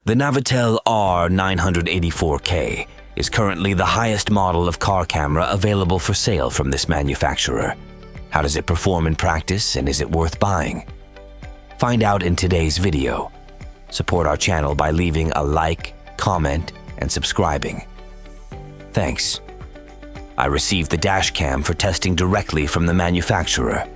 The NAVITEL R980 is currently the highest model of car camera available for sale from this manufacturer. How does it perform in practice, and is it worth buying? Find out in today's video. Support our channel by leaving a like, comment, and subscribing. Thanks. I received the Dashcam for testing directly from the manufacturer.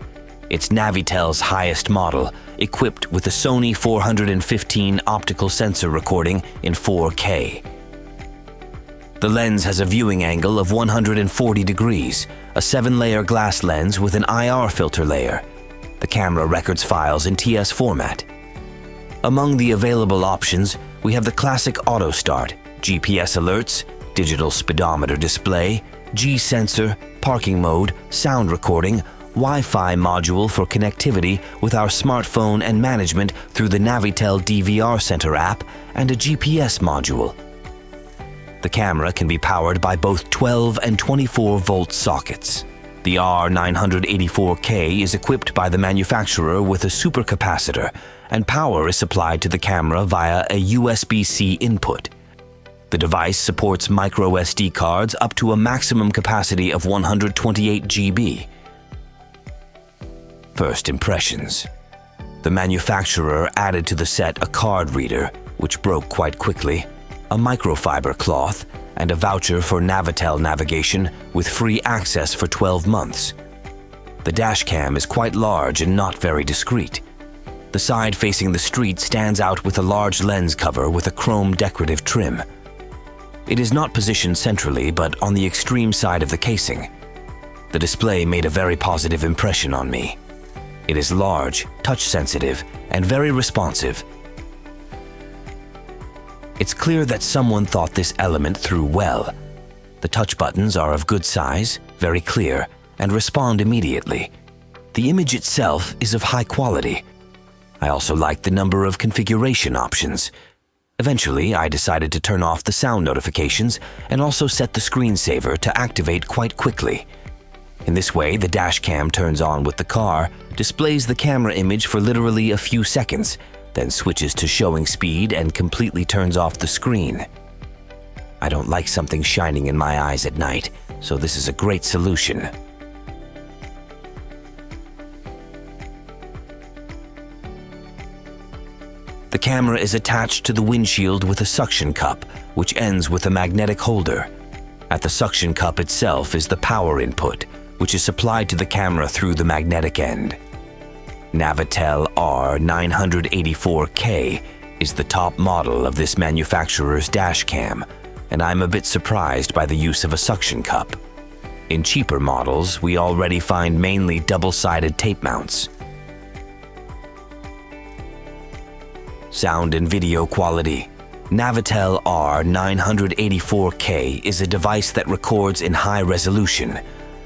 It's NAVITEL's highest model, equipped with a Sony 415 optical sensor recording in 4K. The lens has a viewing angle of 140 degrees, a 7-layer glass lens with an IR filter layer. The camera records files in TS format. Among the available options, we have the classic auto start, GPS alerts, digital speedometer display, G-sensor, parking mode, sound recording, Wi-Fi module for connectivity with our smartphone and management through the NAVITEL DVR Center app, and a GPS module. The camera can be powered by both 12 and 24-volt sockets. The R980 is equipped by the manufacturer with a supercapacitor, and power is supplied to the camera via a USB-C input. The device supports micro SD cards up to a maximum capacity of 128 GB. First impressions. The manufacturer added to the set a card reader, which broke quite quickly, a microfiber cloth, and a voucher for NAVITEL navigation with free access for 12 months. The Dashcam is quite large and not very discreet. The side facing the street stands out with a large lens cover with a chrome decorative trim. It is not positioned centrally, but on the extreme side of the casing. The display made a very positive impression on me. It is large, touch-sensitive, and very responsive. It's clear that someone thought this element through well. The touch buttons are of good size, very clear, and respond immediately. The image itself is of high quality. I also like the number of configuration options. Eventually, I decided to turn off the sound notifications and also set the screensaver to activate quite quickly. In this way, the Dashcam turns on with the car, displays the camera image for literally a few seconds, then switches to showing speed and completely turns off the screen. I don't like something shining in my eyes at night, so this is a great solution. The camera is attached to the windshield with a suction cup, which ends with a magnetic holder. At the suction cup itself is the power input, which is supplied to the camera through the magnetic end. NAVITEL R980 is the top model of this manufacturer's Dashcam, and I'm a bit surprised by the use of a suction cup. In cheaper models, we already find mainly double-sided tape mounts. Sound and video quality. NAVITEL R980 is a device that records in high resolution.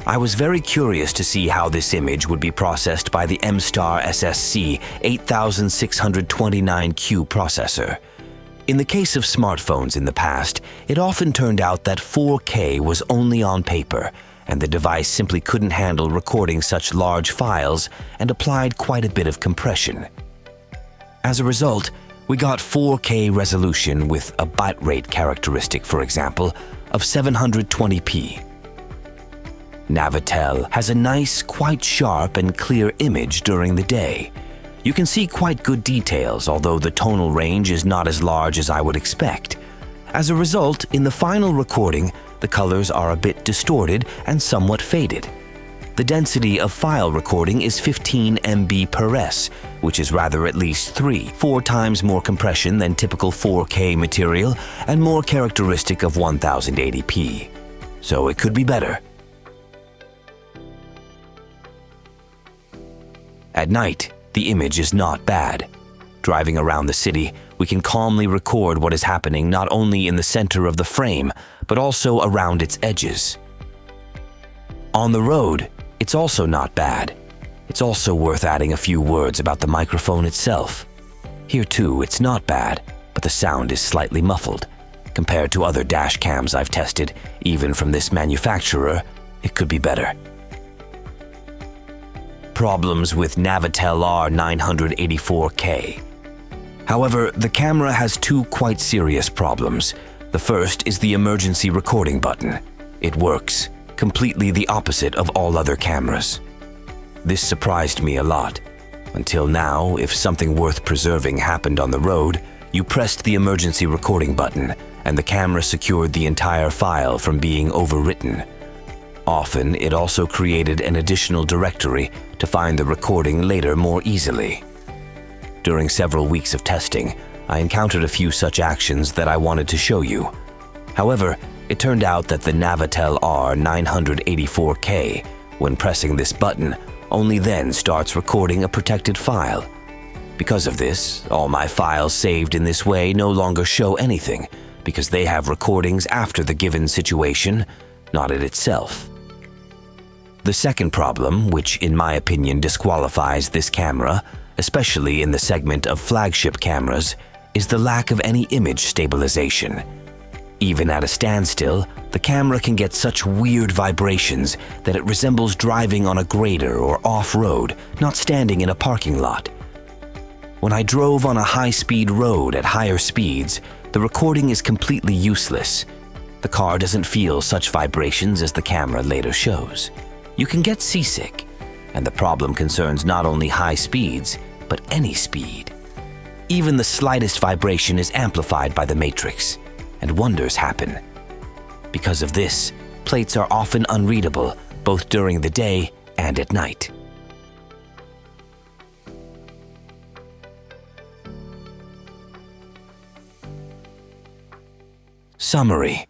I was very curious to see how this image would be processed by the M-Star SSC 8629Q processor. In the case of smartphones in the past, it often turned out that 4K was only on paper, and the device simply couldn't handle recording such large files and applied quite a bit of compression. As a result, we got 4K resolution with a bitrate characteristic, for example, of 720p. NAVITEL has a nice, quite sharp and clear image during the day. You can see quite good details, although the tonal range is not as large as I would expect. As a result, in the final recording, the colors are a bit distorted and somewhat faded. The density of file recording is 15 MB per S, which is rather at least 3-4 times more compression than typical 4K material and more characteristic of 1080p. So it could be better. At night, the image is not bad. Driving around the city, we can calmly record what is happening not only in the center of the frame, but also around its edges. On the road, it's also not bad. It's also worth adding a few words about the microphone itself. Here too, it's not bad, but the sound is slightly muffled. Compared to other Dashcams I've tested, even from this manufacturer, it could be better. Problems with NAVITEL R980. However, the camera has two quite serious problems. The first is the emergency recording button. It works completely the opposite of all other cameras. This surprised me a lot. Until now, if something worth preserving happened on the road, you pressed the emergency recording button and the camera secured the entire file from being overwritten. Often, it also created an additional directory to find the recording later more easily. During several weeks of testing, I encountered a few such actions that I wanted to show you. However, it turned out that the NAVITEL R980 when pressing this button, only then starts recording a protected file. Because of this, all my files saved in this way no longer show anything, because they have recordings after the given situation, not it itself. The second problem, which in my opinion disqualifies this camera, especially in the segment of flagship cameras, is the lack of any image stabilization. Even at a standstill, the camera can get such weird vibrations that it resembles driving on a grader or off-road, not standing in a parking lot. When I drove on a high-speed road at higher speeds, the recording is completely useless. The car doesn't feel such vibrations as the camera later shows. You can get seasick, and the problem concerns not only high speeds, but any speed. Even the slightest vibration is amplified by the matrix, and wonders happen. Because of this, plates are often unreadable, both during the day and at night. Summary.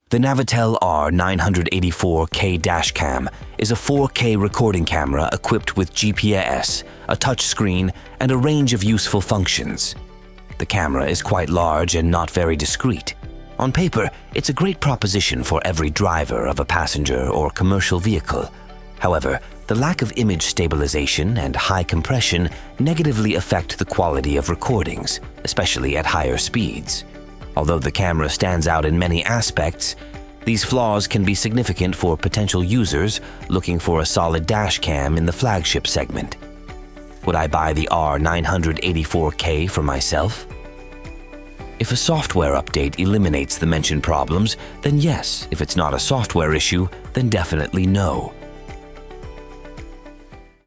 The NAVITEL R980 Dashcam is a 4K recording camera equipped with GPS, a touchscreen, and a range of useful functions. The camera is quite large and not very discreet. On paper, it's a great proposition for every driver of a passenger or commercial vehicle. However, the lack of image stabilization and high compression negatively affect the quality of recordings, especially at higher speeds. Although the camera stands out in many aspects, these flaws can be significant for potential users looking for a solid dash cam in the flagship segment. Would I buy the R980 for myself? If a software update eliminates the mentioned problems, then yes. If it's not a software issue, then definitely no.